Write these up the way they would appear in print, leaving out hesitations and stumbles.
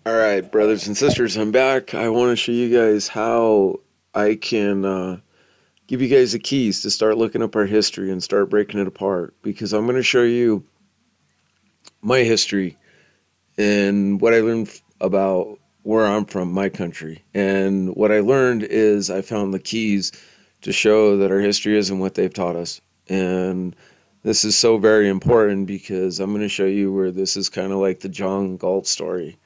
Alright, brothers and sisters, I'm back. I want to show you guys how I can give you guys the keys to start looking up our history and start breaking it apart. Because I'm going to show you my history and what I learned about where I'm from, my country. And what I learned is I found the keys to show that our history isn't what they've taught us. And this is so very important because I'm going to show you where this is kind of like the John Galt story,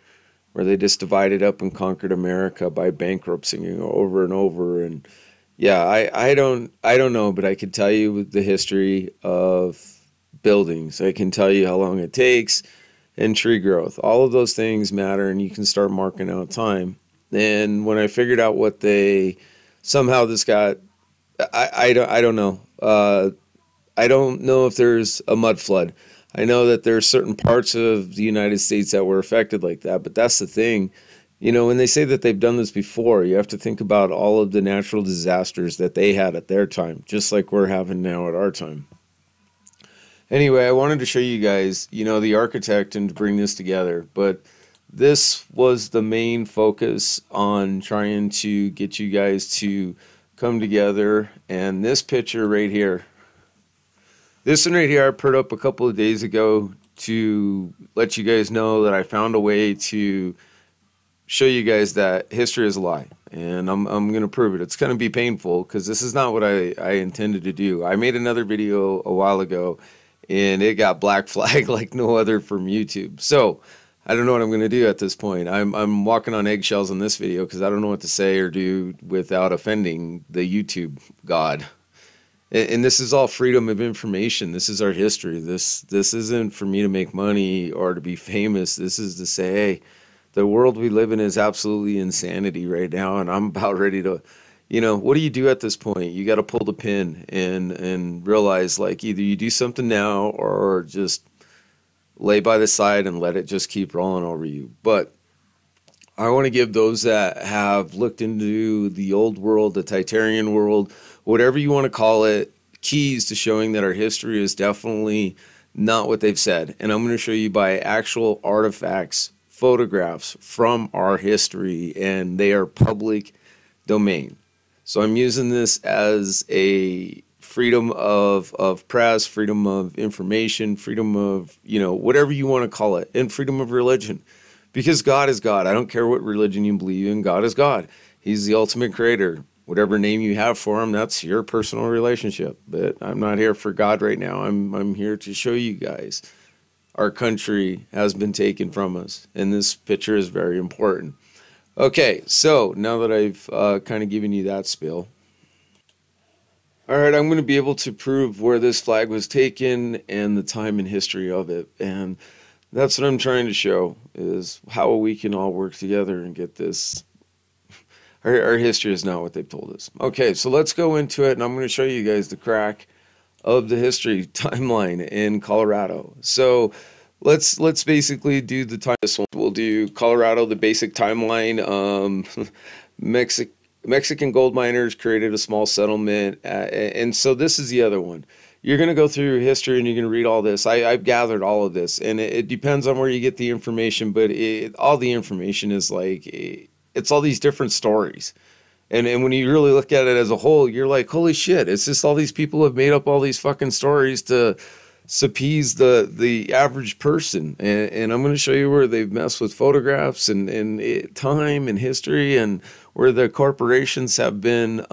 where they just divided up and conquered America by bankrupting over and over. And yeah, I don't know, but I can tell you the history of buildings. I can tell you how long it takes and tree growth. All of those things matter, and you can start marking out time. And when I figured out what they somehow this got, I don't know. I don't know if there's a mud flood. I know that there are certain parts of the United States that were affected like that, but that's the thing. You know, when they say that they've done this before, you have to think about all of the natural disasters that they had at their time, just like we're having now at our time. Anyway, I wanted to show you guys, the architect and to bring this together, but this was the main focus on trying to get you guys to come together. And this picture right here, this one right here, I put up a couple of days ago to let you guys know that I found a way to show you guys that history is a lie. And I'm going to prove it. It's going to be painful because this is not what I intended to do. I made another video a while ago and it got black flag like no other from YouTube. So I don't know what I'm going to do at this point. I'm walking on eggshells in this video because I don't know what to say or do without offending the YouTube god. And this is all freedom of information. This is our history. This isn't for me to make money or to be famous. This is to say, hey, the world we live in is absolutely insanity right now, and I'm about ready to, what do you do at this point? You got to pull the pin and realize, like, either you do something now or just lay by the side and let it just keep rolling over you. But I want to give those that have looked into the old world, the Titarian world, whatever you want to call it, keys to showing that our history is definitely not what they've said. And I'm going to show you by actual artifacts, photographs from our history, and they are public domain. So I'm using this as a freedom of press, freedom of information, freedom of, whatever you want to call it, and freedom of religion. Because God is God. I don't care what religion you believe in. God is God. He's the ultimate creator. Whatever name you have for him, that's your personal relationship. But I'm not here for God right now. I'm here to show you guys our country has been taken from us. And this picture is very important. Okay, so now that I've kind of given you that spiel, all right, I'm going to be able to prove where this flag was taken and the time and history of it. And that's what I'm trying to show, is how we can all work together and get this. Our history is not what they've told us. Okay, so let's go into it, and I'm going to show you guys the crack of the history timeline in Colorado. So let's basically do the time. This one we'll do Colorado, the basic timeline. Mexican gold miners created a small settlement, and so this is the other one. You're going to go through history and you're going to read all this. I've gathered all of this, and it depends on where you get the information, but all the information is like, it's all these different stories. And when you really look at it as a whole, you're like, holy shit, it's just all these people have made up all these fucking stories to appease the average person. And I'm going to show you where they've messed with photographs and time and history, and where the corporations have been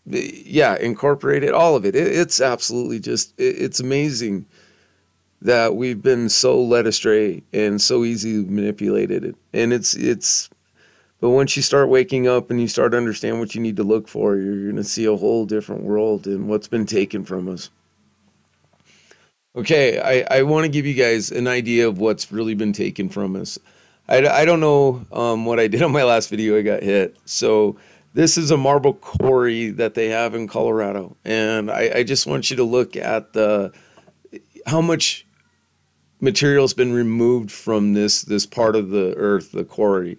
incorporated, all of it. It's absolutely just, it's amazing that we've been so led astray and so easily manipulated. And but once you start waking up and you start to understand what you need to look for, you're going to see a whole different world and what's been taken from us. Okay, I want to give you guys an idea of what's really been taken from us. I don't know what I did on my last video. I got hit. So this is a marble quarry that they have in Colorado. And I just want you to look at how much material's been removed from this part of the earth, the quarry,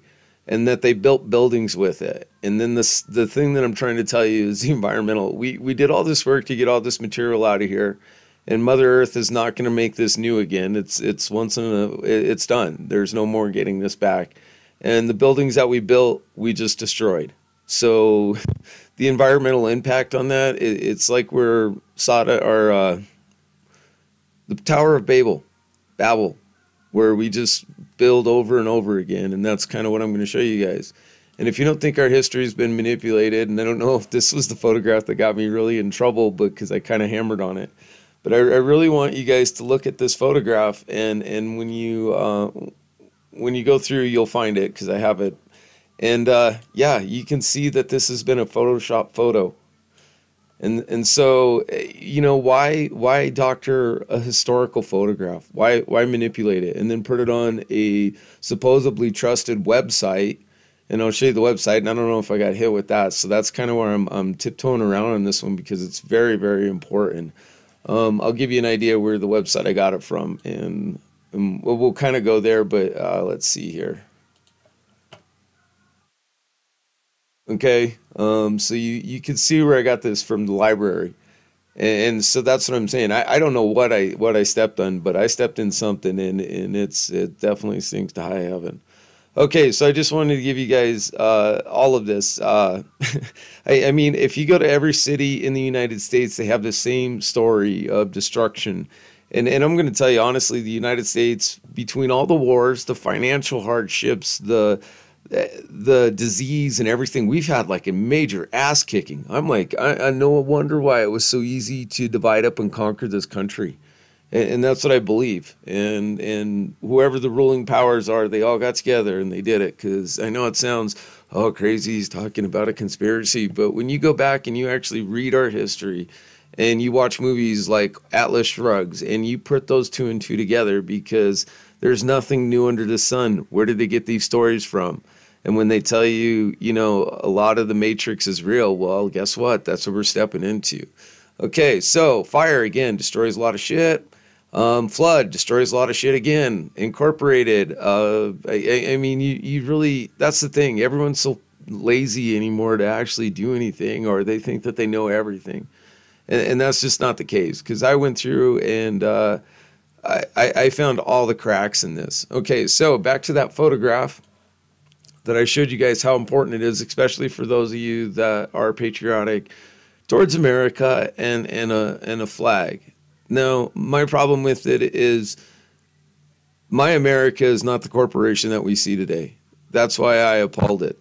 and that they built buildings with it. And then the thing that I'm trying to tell you is the environmental. We did all this work to get all this material out of here, And Mother Earth is not going to make this new again. It's once in a it's done. There's no more getting this back. And the buildings that we built, we just destroyed. So the environmental impact on that, it's like we're Sada or the Tower of Babel, where we just build over and over again, and that's kind of what I'm going to show you guys. And if you don't think our history has been manipulated, and I don't know if this was the photograph that got me really in trouble, because I kind of hammered on it, but I really want you guys to look at this photograph, and when you go through, you'll find it because I have it. And yeah, you can see that this has been a Photoshop photo. And so, you know, why doctor a historical photograph? Why manipulate it and then put it on a supposedly trusted website? And I'll show you the website, and I don't know if I got hit with that. So that's kind of where I'm tiptoeing around on this one, because it's very, very important. I'll give you an idea where the website I got it from, and we'll kind of go there, but let's see here. Okay, so you can see where I got this from the library, and so that's what I'm saying. I don't know what I stepped on, but I stepped in something, and it definitely stinks to high heaven. Okay, so I just wanted to give you guys all of this. I mean, if you go to every city in the United States, they have the same story of destruction. And I'm going to tell you honestly, the United States, between all the wars, the financial hardships, the disease and everything, we've had like a major ass kicking. I'm like, I no wonder why it was so easy to divide up and conquer this country. And that's what I believe. And whoever the ruling powers are, they all got together and they did it. Because I know it sounds, oh, crazy, he's talking about a conspiracy. But when you go back and you actually read our history and you watch movies like Atlas Shrugs and you put those two and two together, because there's nothing new under the sun. Where did they get these stories from? And when they tell you, you know, a lot of the Matrix is real, well, guess what? That's what we're stepping into. Okay, so fire, again, destroys a lot of shit. Flood destroys a lot of shit again. Incorporated. I mean, you really, that's the thing. Everyone's so lazy anymore to actually do anything, or they think that they know everything. And that's just not the case, because I went through and I found all the cracks in this. Okay, so back to that photograph that I showed you guys, how important it is, especially for those of you that are patriotic towards America and a flag. Now, my problem with it is my America is not the corporation that we see today. That's why I appalled it.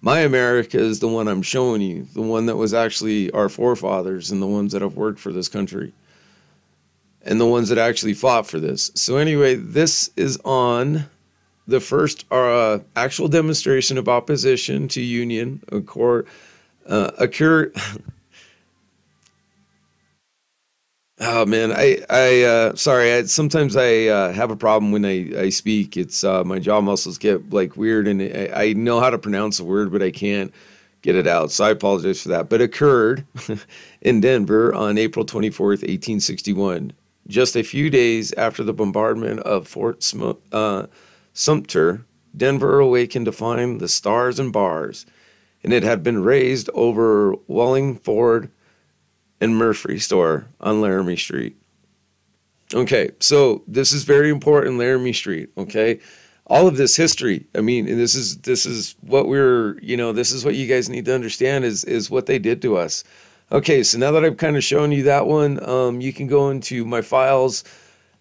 My America is the one I'm showing you, the one that was actually our forefathers and the ones that have worked for this country and the ones that actually fought for this. So anyway, this is on the first actual demonstration of opposition to union occurred. Oh man, sorry. Sometimes I have a problem when I speak. It's my jaw muscles get like weird, and I know how to pronounce a word, but I can't get it out. So I apologize for that. But occurred in Denver on April 24th, 1861, just a few days after the bombardment of Fort Sumter. Denver awakened to find the stars and bars, and it had been raised over Wallingford and Murphy store on Laramie Street. Okay, so this is very important, Laramie Street, okay? All of this history, I mean, and this is what we're, you know, this is what you guys need to understand is what they did to us. Okay, so now that I've kind of shown you that one, you can go into my files.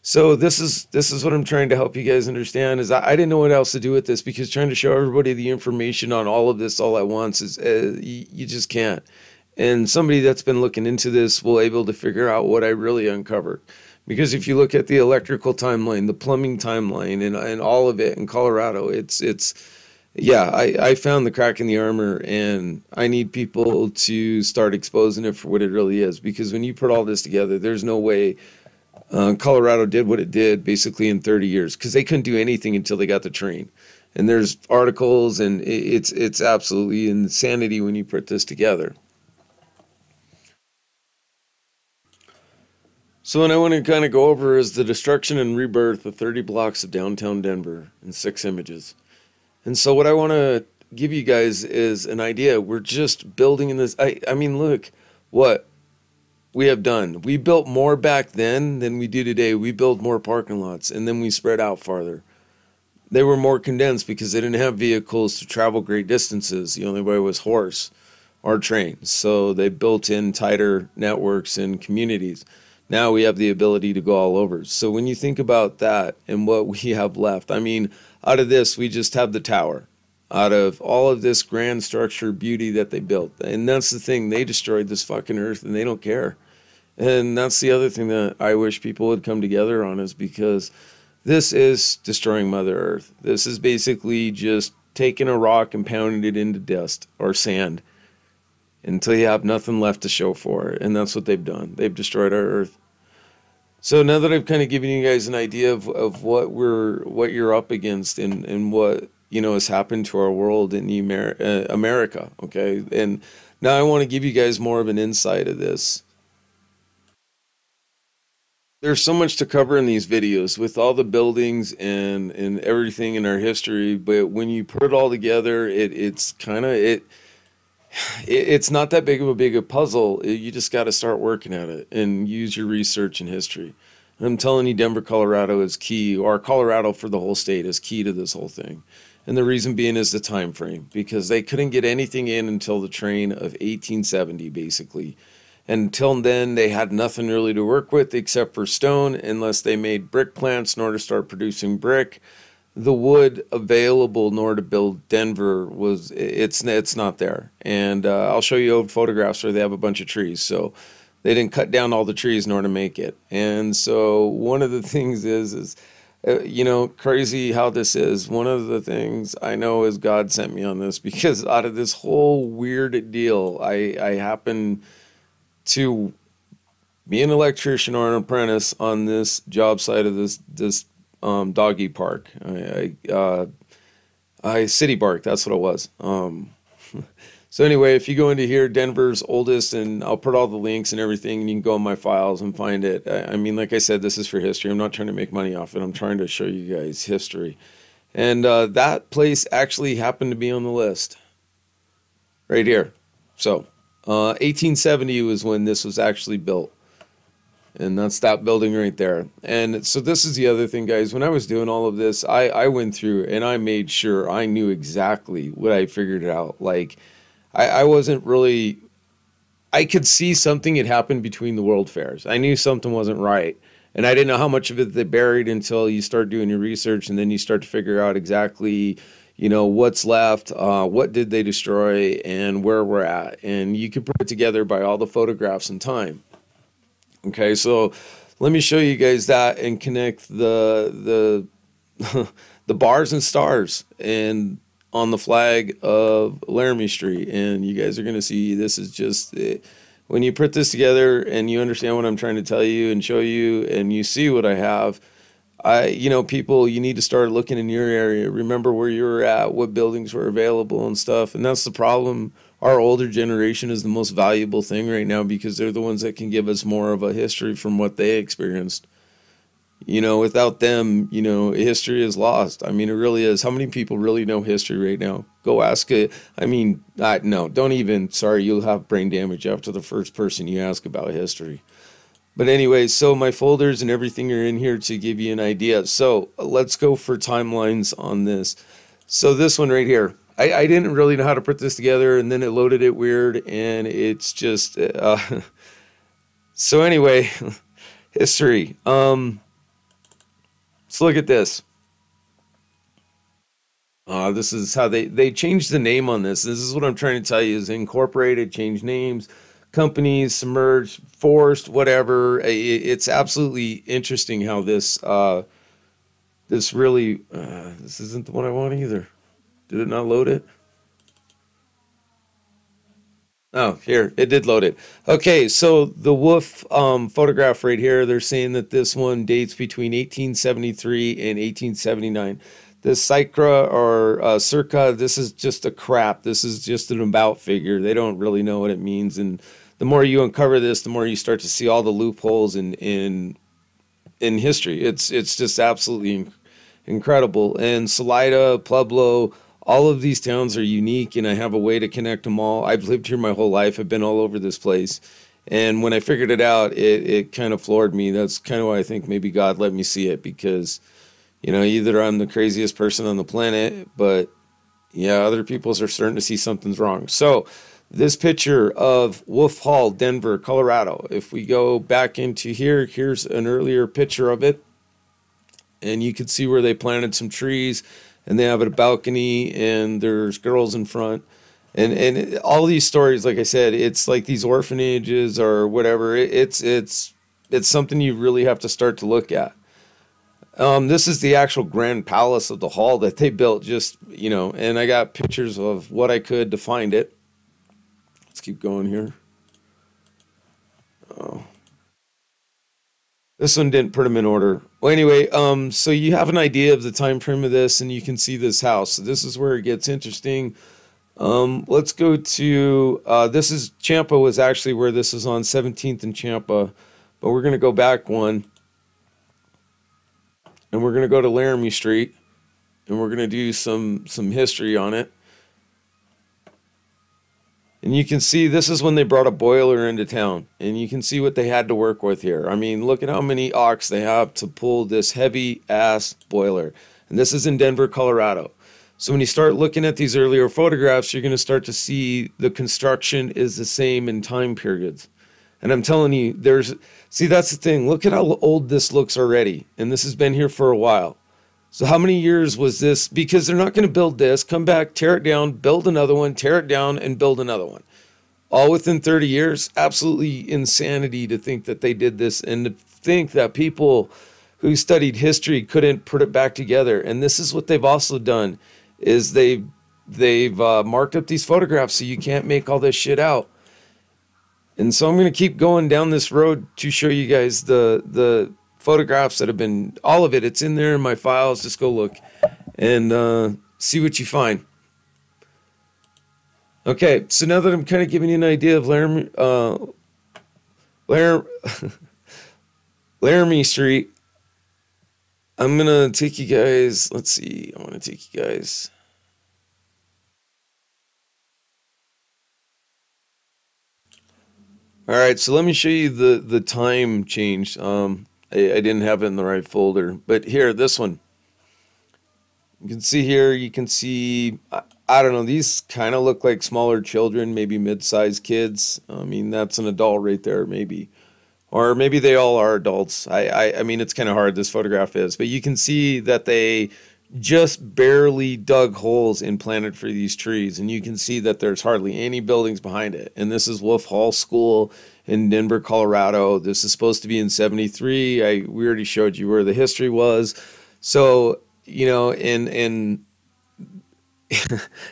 So this is what I'm trying to help you guys understand, is I didn't know what else to do with this, because trying to show everybody the information on all of this all at once is, you just can't. And somebody that's been looking into this will able to figure out what I really uncovered. Because if you look at the electrical timeline, the plumbing timeline, and all of it in Colorado, yeah, I found the crack in the armor, and I need people to start exposing it for what it really is. Because when you put all this together, there's no way Colorado did what it did basically in 30 years, because they couldn't do anything until they got the train. And there's articles, and it's absolutely insanity when you put this together. So what I want to kind of go over is the destruction and rebirth of 30 blocks of downtown Denver in 6 images. And so what I want to give you guys is an idea. We're just building in this. I mean, look, what we have done. We built more back then than we do today. We built more parking lots, and then we spread out farther. They were more condensed because they didn't have vehicles to travel great distances. The only way was horse or train. So they built in tighter networks and communities. Now we have the ability to go all over. So when you think about that and what we have left, I mean, out of this, we just have the tower. Out of all of this grand structure beauty that they built. And that's the thing. They destroyed this fucking earth and they don't care. And that's the other thing that I wish people would come together on, is because this is destroying Mother Earth. This is basically just taking a rock and pounding it into dust or sand until you have nothing left to show for it. And that's what they've done. They've destroyed our Earth. So now that I've kind of given you guys an idea of what you're up against and what, you know, has happened to our world in America, okay? And now I want to give you guys more of an insight of this. There's so much to cover in these videos with all the buildings and everything in our history, but when you put it all together, it's kind of it's not that big of a puzzle. You just got to start working at it and use your research and history. I'm telling you, Denver, Colorado is key, or Colorado for the whole state is key to this whole thing. And the reason being is the time frame, because they couldn't get anything in until the train of 1870, basically. And until then, they had nothing really to work with except for stone, unless they made brick plants in order to start producing brick. The wood available in order to build Denver it's not there. And I'll show you old photographs where they have a bunch of trees. So they didn't cut down all the trees in order to make it. And so one of the things is you know, crazy how this is. One of the things I know is God sent me on this, because out of this whole weird deal, I happen to be an electrician or an apprentice on this job site of this doggy park. City Bark, that's what it was. So anyway, if you go into here, Denver's oldest, and I'll put all the links and everything, and you can go in my files and find it. I mean, like I said, this is for history. I'm not trying to make money off it. I'm trying to show you guys history. And that place actually happened to be on the list right here. So 1870 was when this was actually built. And that's that building right there. And so this is the other thing, guys. When I was doing all of this, I went through and I made sure I knew exactly what I figured out. Like, I wasn't really, I could see something had happened between the world fairs. I knew something wasn't right. And I didn't know how much of it they buried until you start doing your research, and then you start to figure out exactly, you know, what's left, what did they destroy, and where we're at. And you can put it together by all the photographs and time. Okay, so let me show you guys that and connect the the bars and stars and on the flag of Laramie Street, and you guys are going to see this is just when you put this together and you understand what I'm trying to tell you and show you, and you see what I have. You know, people, you need to start looking in your area. Remember where you were at, what buildings were available and stuff. And that's the problem. Our older generation is the most valuable thing right now, because they're the ones that can give us more of a history from what they experienced. You know, without them, you know, history is lost. I mean, it really is. How many people really know history right now? Go ask it. I mean, no, don't even. Sorry, you'll have brain damage after the first person you ask about history. But anyway, so my folders and everything are in here to give you an idea. So let's go for timelines on this. So this one right here, I didn't really know how to put this together, and then it loaded it weird, and it's just, so anyway, history. Let's look at this. This is how they changed the name on this. This is what I'm trying to tell you, is incorporated, changed names, companies, submerged, forced, whatever. It's absolutely interesting how this, this really, this isn't the one I want either. Did it not load it? Oh, here, it did load it. Okay, so the Wolf photograph right here, they're saying that this one dates between 1873 and 1879. The Cycra or Circa, this is just a crap. This is just an about figure. They don't really know what it means. And the more you uncover this, the more you start to see all the loopholes in history. It's just absolutely incredible. And Salida, Pueblo, all of these towns are unique, and I have a way to connect them all. I've lived here my whole life. I've been all over this place. And when I figured it out, it kind of floored me. That's kind of why I think maybe God let me see it, because, either I'm the craziest person on the planet, but yeah, other people are starting to see something's wrong. So this picture of Wolf Hall, Denver, Colorado, if we go back into here, here's an earlier picture of it. And you can see where they planted some trees, and they have a balcony, and there's girls in front. And all these stories, like I said, it's like these orphanages or whatever. It's something you really have to start to look at. This is the actual grand palace of the hall that they built, and I got pictures of what I could to find it. Let's keep going here. Oh. This one didn't put them in order. Well, anyway, so you have an idea of the time frame of this, and you can see this house. So this is where it gets interesting. Let's go to, this is, Champa was actually where this is on 17th and Champa, but we're going to go back one, and we're going to go to Laramie Street, and we're going to do some history on it. And you can see this is when they brought a boiler into town, and you can see what they had to work with here. I mean, look at how many ox they have to pull this heavy ass boiler. And this is in Denver, Colorado. So when you start looking at these earlier photographs, you're going to start to see the construction is the same in time periods. And I'm telling you, see, that's the thing. Look at how old this looks already. And this has been here for a while. So how many years was this? Because they're not going to build this, come back, tear it down, build another one, tear it down, and build another one. All within 30 years. Absolutely insanity to think that they did this, and to think that people who studied history couldn't put it back together. And this is what they've also done, is they've marked up these photographs so you can't make all this shit out. And so I'm going to keep going down this road to show you guys the photographs that have been, all of it. It's in there in my files. Just go look and see what you find. Okay, so now that I'm kind of giving you an idea of Laramie Street, I'm going to take you guys, let's see, I want to take you guys. All right, so let me show you the time change. I didn't have it in the right folder, but here, this one. You can see here, you can see, I don't know, these kind of look like smaller children, maybe mid-sized kids. I mean, that's an adult right there, maybe. Or maybe they all are adults. I mean, it's kind of hard, this photograph is. But you can see that they just barely dug holes and planted for these trees. And you can see that there's hardly any buildings behind it. And this is Wolf Hall School in Denver, Colorado. This is supposed to be in 73. We already showed you where the history was. So, and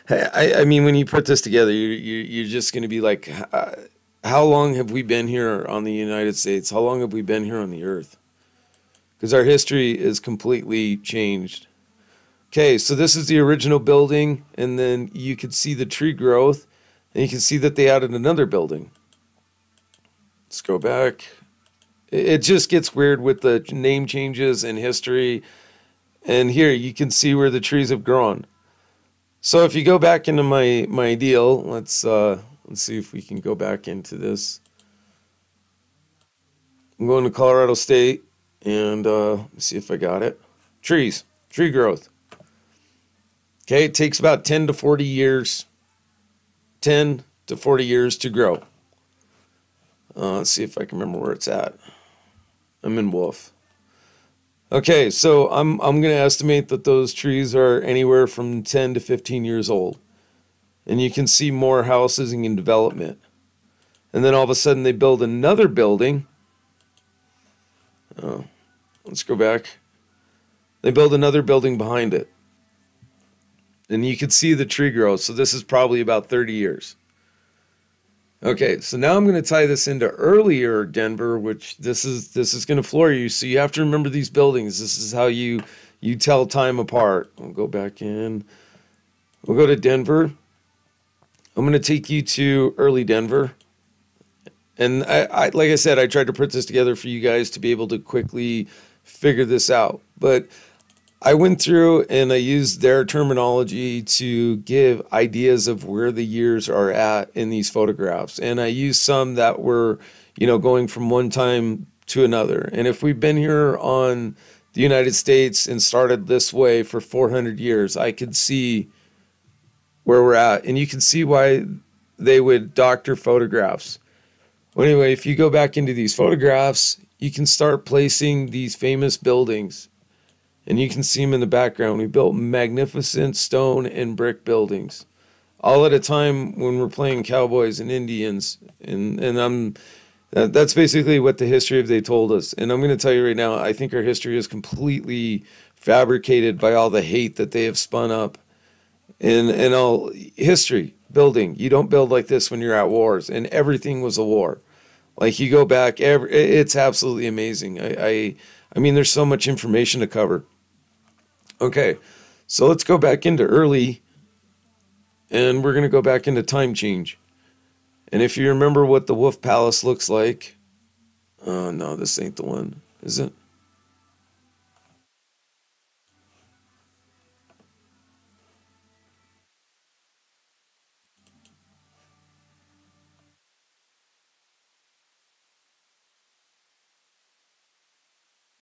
I mean, when you put this together, you're just going to be like, how long have we been here on the United States? How long have we been here on the earth? Because our history is completely changed. Okay, so this is the original building, and then you can see the tree growth, and you can see that they added another building. Let's go back. It just gets weird with the name changes in history. And here you can see where the trees have grown. So if you go back into my deal, let's see if we can go back into this. I'm going to Colorado State, and let's see if I got it. Tree growth. Okay, it takes about 10 to 40 years. 10 to 40 years to grow. Let's see if I can remember where it's at. I'm in Wolf. Okay, so I'm going to estimate that those trees are anywhere from 10 to 15 years old. And you can see more houses in development. And then all of a sudden they build another building. Let's go back. They build another building behind it. And you can see the tree growth. So this is probably about 30 years. Okay, so now I'm going to tie this into earlier Denver, which this is going to floor you. So you have to remember these buildings. This is how you tell time apart. We'll go back in. We'll go to Denver. I'm going to take you to early Denver. And I like I said, I tried to put this together for you guys to be able to quickly figure this out. But I went through and I used their terminology to give ideas of where the years are at in these photographs. And I used some that were, going from one time to another. And if we've been here on the United States and started this way for 400 years, I could see where we're at. And you can see why they would doctor photographs. Well, anyway, if you go back into these photographs, you can start placing these famous buildings. And you can see them in the background. We built magnificent stone and brick buildings, all at a time when we're playing cowboys and Indians. That's basically what the history of they told us. And I'm going to tell you right now, I think our history is completely fabricated by all the hate that they have spun up. And all history, building. You don't build like this when you're at wars. And everything was a war. Like you go back, it's absolutely amazing. I mean, there's so much information to cover. Okay, so let's go back into early, and we're going to go back into time change. And if you remember what the Wolf Palace looks like, oh no, this ain't the one, is it?